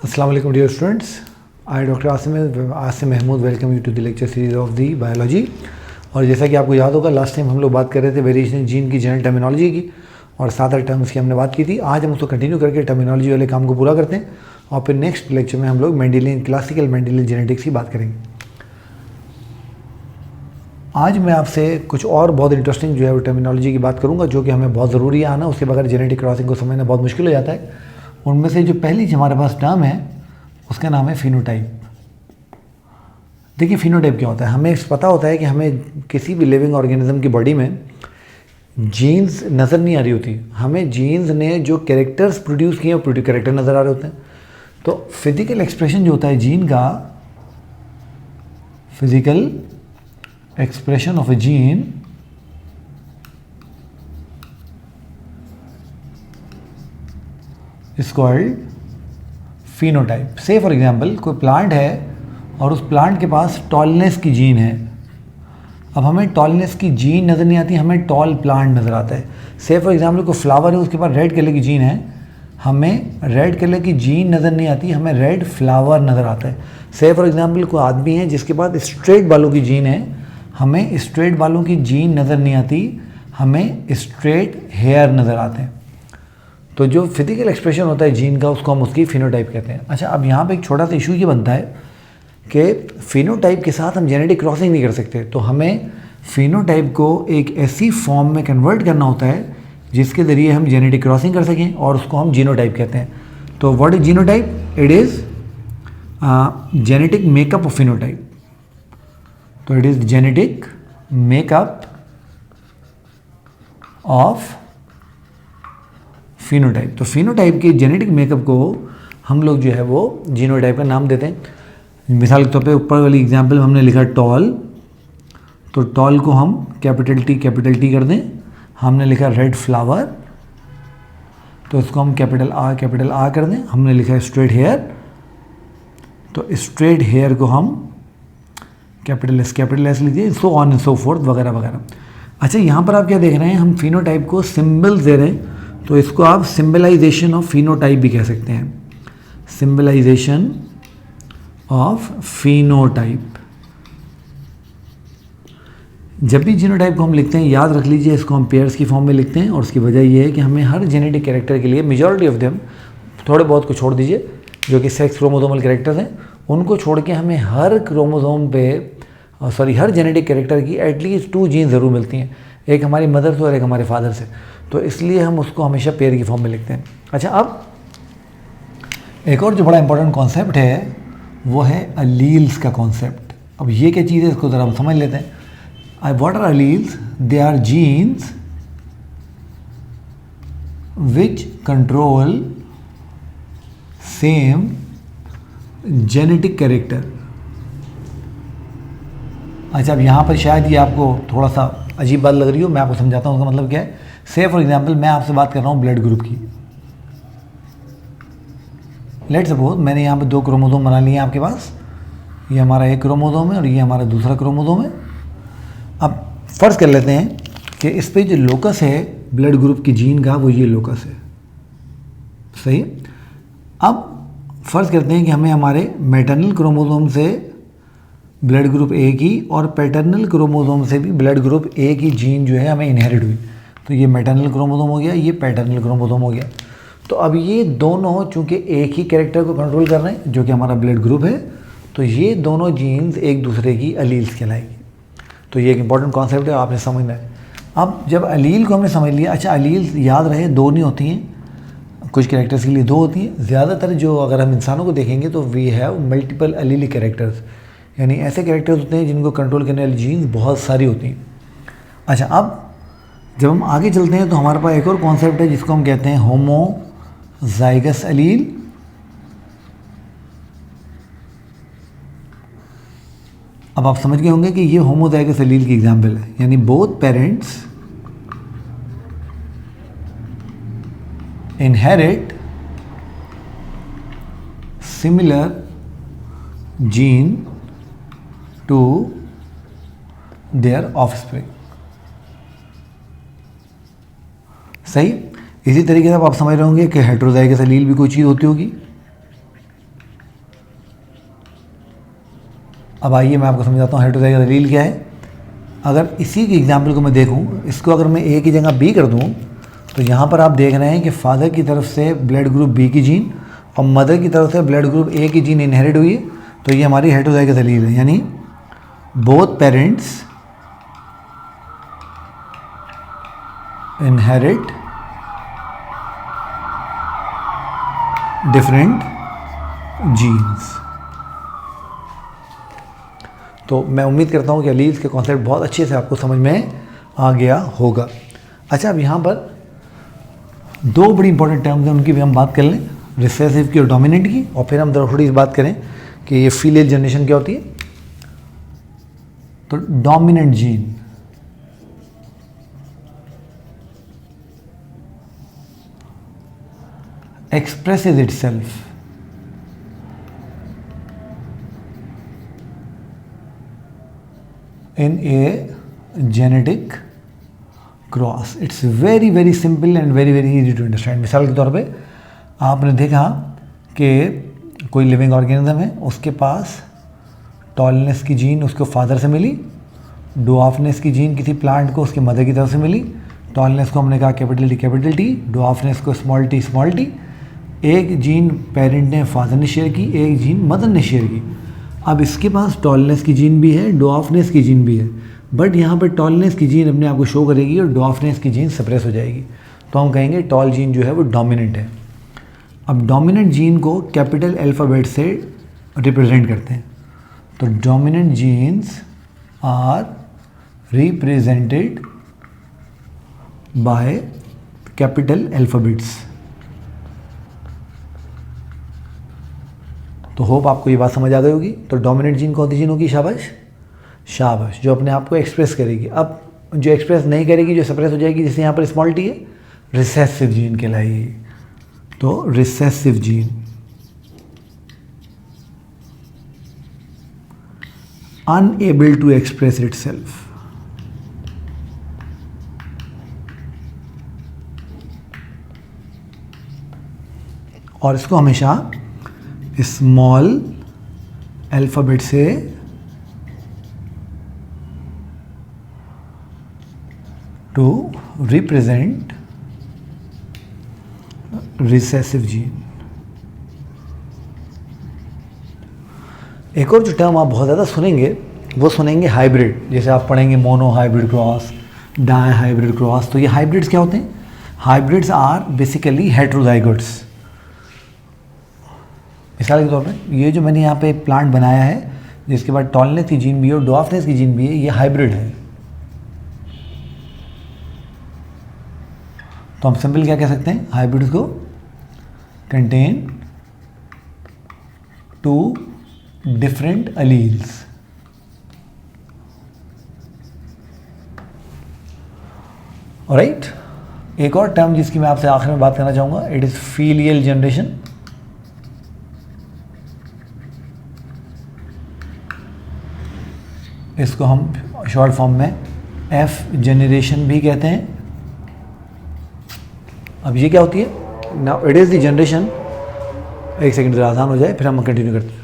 अस्सलाम वालेकुम dear students, I doctor Asim Mahmood welcome you to the lecture series of the biology. और जैसा कि आपको याद होगा, लास्ट टाइम हम लोग बात कर रहे थे वेरिएशन जीन की जनरल टर्मिनोलॉजी की और 7-8 टर्म्स की हमने बात की थी। आज हम उसको कंटिन्यू करके टर्मिनोलॉजी वाले काम को पूरा करते हैं और फिर नेक्स्ट लेक्चर में हम लोग मेंडेलियन क्लासिकल मेंडेलियन जेनेटिक्स की बात करेंगे। आज मैं आपसे कुछ और बहुत इंटरेस्टिंग जो है वो टर्मिनोलॉजी की बात करूंगा, जो कि हमें बहुत ज़रूरी है आना, उसके बगैर जेनेटिक क्रॉसिंग को समझना बहुत मुश्किल हो जाता है। उनमें से जो पहली हमारे पास टर्म है उसका नाम है फिनोटाइप। देखिए फिनोटाइप क्या होता है, हमें पता होता है कि हमें किसी भी लिविंग ऑर्गेनिज्म की बॉडी में जीन्स नज़र नहीं आ रही होती, हमें जीन्स ने जो कैरेक्टर्स प्रोड्यूस किए वो कैरेक्टर नज़र आ रहे होते हैं। तो फिजिकल एक्सप्रेशन जो होता है जीन का, physical expression of A gene is called phenotype. से फॉर एग्जांपल कोई प्लांट है और उस प्लांट के पास टॉलनेस की जीन है। अब हमें टॉलनेस की जीन नज़र नहीं आती, हमें टॉल प्लांट नज़र आता है। से फॉर एग्जांपल कोई फ्लावर है, उसके पास रेड कलर की जीन है, हमें रेड कलर की जीन नज़र नहीं आती, हमें रेड फ्लावर नज़र आता है। से फॉर एग्जांपल कोई आदमी है जिसके पास स्ट्रेट बालों की जीन है, हमें स्ट्रेट बालों की जीन नज़र नहीं आती, हमें स्ट्रेट हेयर नज़र आते हैं। तो जो फिजिकल एक्सप्रेशन होता है जीन का, उसको हम उसकी फिनोटाइप कहते हैं। अच्छा, अब यहाँ पे एक छोटा सा इशू ये बनता है कि फिनोटाइप के साथ हम जेनेटिक क्रॉसिंग नहीं कर सकते, तो हमें फिनोटाइप को एक ऐसी फॉर्म में कन्वर्ट करना होता है जिसके ज़रिए हम जेनेटिक क्रॉसिंग कर सकें, और उसको हम जीनोटाइप कहते हैं। तो what is genotype? It is genetic makeup of phenotype. तो it is genetic makeup of phenotype. तो फिनोटाइप के जेनेटिक मेकअप को हम लोग जो है वो जीनोटाइप का नाम देते हैं। मिसाल के तौर पे ऊपर वाली एग्जांपल में हमने लिखा टॉल, तो टॉल को हम कैपिटल टी कर दें। हमने लिखा रेड फ्लावर, तो इसको हम कैपिटल आर कर दें। हमने लिखा स्ट्रेट हेयर, तो स्ट्रेट हेयर को हम कैपिटल एस लीजिए, so on and so fourth वगैरह वगैरह। अच्छा, यहाँ पर आप क्या देख रहे हैं, हम फिनोटाइप को सिम्बल्स दे रहे हैं, तो इसको आप सिम्बलाइजेशन ऑफ फिनोटाइप भी कह सकते हैं। सिम्बलाइजेशन ऑफ फिनोटाइप। जब भी जीनोटाइप को हम लिखते हैं, याद रख लीजिए इसको हम पेयर्स की फॉर्म में लिखते हैं, और उसकी वजह ये है कि हमें हर जेनेटिक कैरेक्टर के लिए, मेजॉरिटी ऑफ देम, थोड़े बहुत को छोड़ दीजिए जो कि सेक्स क्रोमोसोमल कैरेक्टर्स हैं, उनको छोड़ के हमें हर क्रोमोसोम पे हर जेनेटिक कैरेक्टर की एटलीस्ट 2 जीन ज़रूर मिलती हैं, एक हमारी मदर से और एक हमारे फादर से। तो इसलिए हम उसको हमेशा पेयर की फॉर्म में लिखते हैं। अच्छा, अब एक और जो बड़ा इंपॉर्टेंट कॉन्सेप्ट है वो है अलील्स का कॉन्सेप्ट। अब ये क्या चीज़ है, इसको ज़रा हम समझ लेते हैं। What are alleles? They are genes which control same genetic character. अच्छा, अब यहाँ पर शायद ये आपको थोड़ा सा अजीब बात लग रही हो, मैं आपको समझाता हूँ उसका मतलब क्या है। से फॉर एग्जांपल मैं आपसे बात कर रहा हूँ ब्लड ग्रुप की। लेट सपोज मैंने यहाँ पे 2 क्रोमोसोम बना लिए हैं आपके पास, ये हमारा एक क्रोमोसोम है और ये हमारा दूसरा क्रोमोसोम है। अब फर्ज कर लेते हैं कि इस पे जो लोकस है ब्लड ग्रुप की जीन का, वो ये लोकस है, सही। अब फर्ज करते हैं कि हमें हमारे मैटरनल क्रोमोसोम से ब्लड ग्रुप ए की और पैटर्नल क्रोमोसोम से भी ब्लड ग्रुप ए की जीन जो है हमें इनहेरिट हुई। तो ये मैटरनल क्रोमोसोम हो गया, ये पैटर्नल क्रोमोसोम हो गया। तो अब ये दोनों चूंकि एक ही कैरेक्टर को कंट्रोल कर रहे हैं जो कि हमारा ब्लड ग्रुप है, तो ये दोनों जीन्स एक दूसरे की अलील्स कहलाएगी। तो ये एक इंपॉर्टेंट कॉन्सेप्ट है, आपने समझना है। अब जब अलील को हमने समझ लिया, अच्छा अलील्स याद रहे 2 नहीं होती हैं, कुछ कैरेक्टर्स के लिए 2 होती हैं। ज़्यादातर जो अगर हम इंसानों को देखेंगे तो we have multiple allelic characters, यानी ऐसे कैरेक्टर्स होते हैं जिनको कंट्रोल करने वाली जीन्स बहुत सारी होती हैं। अच्छा, अब जब हम आगे चलते हैं तो हमारे पास एक और कॉन्सेप्ट है जिसको हम कहते हैं होमोजाइगस अलील। अब आप समझ गए होंगे कि ये होमोजाइगस अलील की एग्जांपल है, यानी both parents inherit similar gene to their offspring. सही। इसी तरीके से आप समझ रहे होंगे कि हेटेरोजाइगस एलील भी कोई चीज़ होती होगी, अब आइए मैं आपको समझाता हूँ हेटेरोजाइगस एलील क्या है। अगर इसी के एग्जाम्पल को मैं देखूँ, इसको अगर मैं ए की जगह बी कर दूँ, तो यहाँ पर आप देख रहे हैं कि फादर की तरफ से ब्लड ग्रुप बी की जीन और मदर की तरफ से ब्लड ग्रुप ए की जीन इनहेरिट हुई है, तो ये हमारी हेटेरोजाइगस एलील है। यानी both parents inherit different genes. तो मैं उम्मीद करता हूँ कि एलील्स के कॉन्सेप्ट बहुत अच्छे से आपको समझ में आ गया होगा। अच्छा, अब यहाँ पर दो बड़ी इंपॉर्टेंट टर्म्स हैं, उनकी भी हम बात कर लें, रिसेसिव की और डोमिनेंट की, और फिर हम थोड़ी सी बात करें कि ये फीमेल जनरेशन क्या होती है। तो dominant gene expresses itself in a genetic cross. It's very very simple and very very easy to understand. मिसाल के तौर पे आपने देखा कि कोई लिविंग ऑर्गेनिज्म है, उसके पास टॉलनेस की जीन उसको फादर से मिली, डुआफनेस की जीन किसी प्लांट को उसके मदर की तरफ से मिली। टॉलनेस को हमने कहा कैपिटल टी, डुआफनेस को स्मॉल टी। एक जीन पेरेंट ने फादर ने शेयर की, एक जीन मदर ने शेयर की। अब इसके पास टॉलनेस की जीन भी है, डुआफनेस की जीन भी है, बट यहाँ पर टॉलनेस की जीन अपने आप को शो करेगी और डुआफनेस की जीन सप्रेस हो जाएगी, तो हम कहेंगे टॉल जीन जो है वो डोमिनेंट है। अब डोमिनेंट जीन को कैपिटल अल्फ़ाबेट से रिप्रेजेंट करते हैं, तो dominant genes are represented by capital alphabets. तो होप आपको ये बात समझ आ गई होगी। तो डोमिनेंट जीन कौन सी जीन होगी? शाबाश, जो अपने आप को एक्सप्रेस करेगी। अब जो एक्सप्रेस नहीं करेगी, जो सप्रेस हो जाएगी, जैसे यहाँ पर स्मॉल टी है, रिसेसिव जीन कहलाएगी। तो recessive gene unable to express itself, और इसको हमेशा स्मॉल अल्फ़ाबेट से टू रिप्रेजेंट रिसेसिव जीन। एक और जो टर्म आप बहुत ज़्यादा सुनेंगे वो सुनेंगे हाइब्रिड। जैसे आप पढ़ेंगे monohybrid cross, dihybrid cross. तो ये हाइब्रिड्स क्या होते हैं? Hybrids are basically heterozygotes. मिसाल के तौर पे ये जो मैंने यहाँ पे प्लांट बनाया है, जिसके बाद टॉलनेस की जीन भी है और डुआफनेस की जीन भी है, ये हाइब्रिड है। तो हम सिंपल क्या कह सकते हैं? हाइब्रिड्स को contain two different alleles. Alright, एक और टर्म जिसकी मैं आपसे आखिर में बात करना चाहूँगा, इट इज़ फीलियल जनरेशन। इसको हम शॉर्ट फॉर्म में एफ जनरेशन भी कहते हैं। अब ये क्या होती है? Now it is the generation. एक सेकंड ज़रा आसान हो जाए, फिर हम कंटिन्यू करते हैं।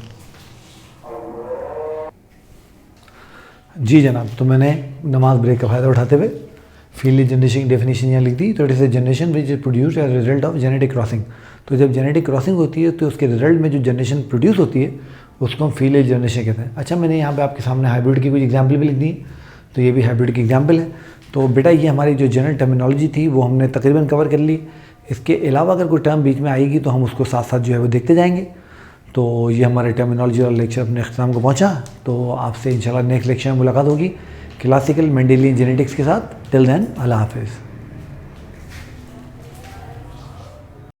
जी जनाब, तो मैंने नमाज ब्रेक का फ़ायदा उठाते हुए फीलियल जनरेशन की डेफिनेशन यहाँ लिख दी। तो it is a generation which is produced as result of genetic crossing. तो जब जेनेटिक क्रॉसिंग होती है तो उसके रिजल्ट में जो जनरेशन प्रोड्यूस होती है उसको हम फीलियल जनरेशन कहते हैं। अच्छा, मैंने यहाँ पे आपके सामने हाइब्रिड की कुछ एग्जाम्पल भी लिख दी, तो ये भी हाइब्रिड की एग्जाम्पल है। तो बेटा ये हमारी जो जनरल टर्मिनोलॉजी थी वो हमने तकरीबन कवर कर ली। इसके अलावा अगर कोई टर्म बीच में आएगी तो हम उसको साथ साथ जो है वो देखते जाएंगे। तो ये हमारे टर्मिनोलॉजी वाला लेक्चर अपने अख्ताम को पहुँचा। तो आपसे इंशाल्लाह नेक्स्ट लेक्चर में मुलाकात होगी क्लासिकल मेंडेलियन जेनेटिक्स के साथ। टिल देन, अल्लाह हाफिज़।